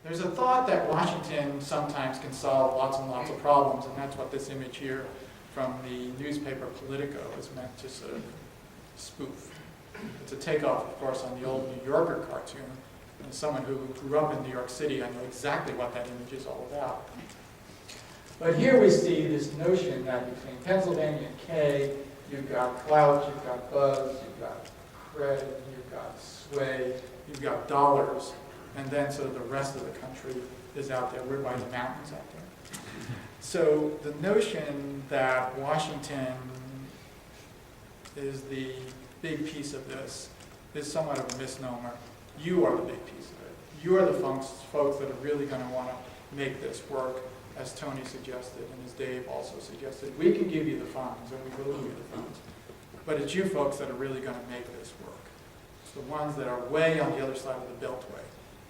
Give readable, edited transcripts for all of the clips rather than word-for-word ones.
There's a thought that Washington sometimes can solve lots and lots of problems, and that's what this image here from the newspaper Politico is meant to sort of spoof. It's a takeoff, of course, on the old New Yorker cartoon. And as someone who grew up in New York City, I know exactly what that image is all about. But here we see this notion that between Pennsylvania and Kay, you've got clout, you've got buzz, you've got credit, you've got sway, you've got dollars, and then sort of the rest of the country is out there. We're by the mountains out there. So the notion that Washington is the big piece of this is somewhat of a misnomer. You are the big piece of it. You are the folks that are really going to want to make this work, as Tony suggested and as Dave also suggested. We can give you the funds, and we will give you the funds, but it's you folks that are really going to make this work. It's the ones that are way on the other side of the Beltway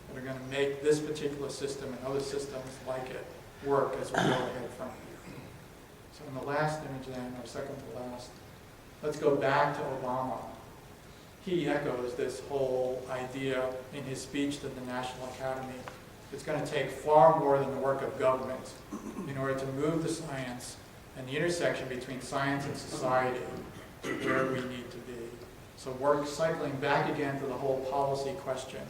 that are going to make this particular system and other systems like it work as we go ahead from here. So in the last image then, or second to last, let's go back to Obama. He echoes this whole idea in his speech to the National Academy. It's going to take far more than the work of government in order to move the science and the intersection between science and society to where we need to be. So we're cycling back again to the whole policy question.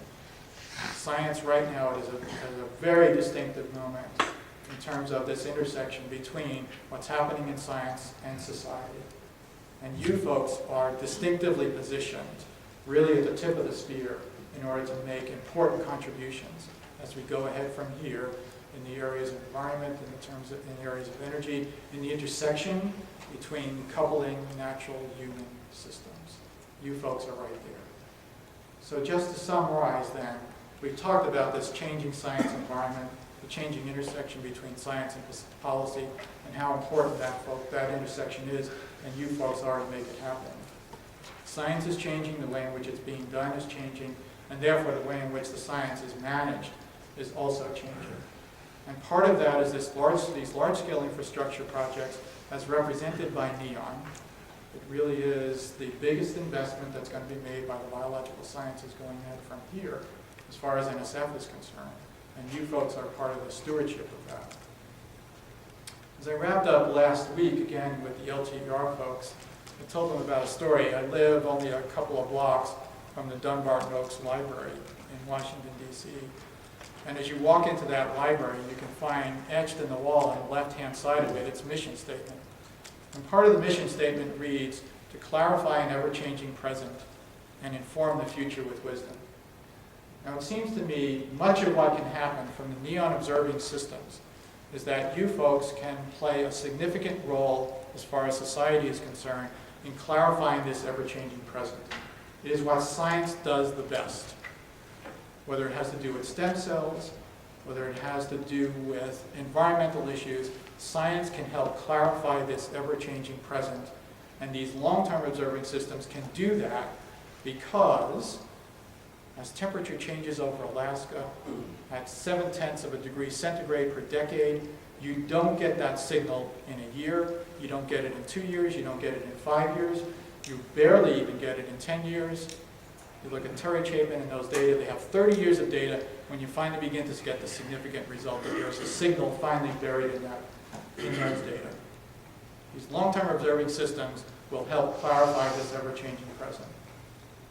Science right now is a very distinctive moment in terms of this intersection between what's happening in science and society. And you folks are distinctively positioned really at the tip of the spear in order to make important contributions as we go ahead from here in the areas of environment, in areas of energy, in the intersection between coupling natural human systems. You folks are right there. So just to summarize then, we've talked about this changing science environment, the changing intersection between science and policy, and how important that intersection is, and you folks are to make it happen. Science is changing, the way in which it's being done is changing, and therefore the way in which the science is managed is also changing. And part of that is these large-scale infrastructure projects as represented by NEON. It really is the biggest investment that's going to be made by the biological sciences going ahead from here, as far as NSF is concerned. And you folks are part of the stewardship of that. As I wrapped up last week, again, with the LTER folks, I told them about a story. I live only a couple of blocks from the Dunbar and Oaks Library in Washington, D.C. And as you walk into that library, you can find etched in the wall on the left-hand side of it, its mission statement. And part of the mission statement reads, to clarify an ever-changing present and inform the future with wisdom. Now it seems to me much of what can happen from the NEON observing systems is that you folks can play a significant role as far as society is concerned in clarifying this ever-changing present. It is what science does the best. Whether it has to do with stem cells, whether it has to do with environmental issues, science can help clarify this ever-changing present. And these long-term observing systems can do that because as temperature changes over Alaska at 0.7 of a degree centigrade per decade, you don't get that signal in a year, you don't get it in 2 years, you don't get it in 5 years, you barely even get it in 10 years. You look at Terry Chapin and those data, they have 30 years of data when you finally begin to get the significant result that there's a signal finally buried in those data. These long-term observing systems will help clarify this ever-changing present.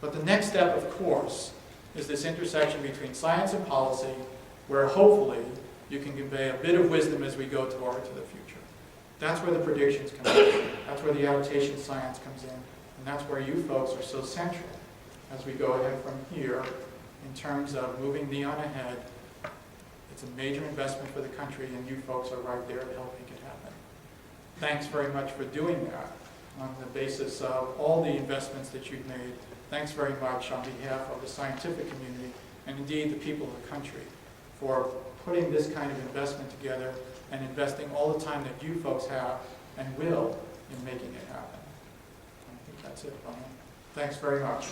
But the next step, of course, is this intersection between science and policy, where hopefully you can convey a bit of wisdom as we go toward to the future. That's where the predictions come in. That's where the adaptation science comes in. And that's where you folks are so central as we go ahead from here in terms of moving NEON ahead. It's a major investment for the country, and you folks are right there to help make it happen. Thanks very much for doing that on the basis of all the investments that you've made. Thanks very much on behalf of the scientific community and indeed the people of the country for putting this kind of investment together and investing all the time that you folks have and will in making it happen. I think that's it, Brian. Thanks very much.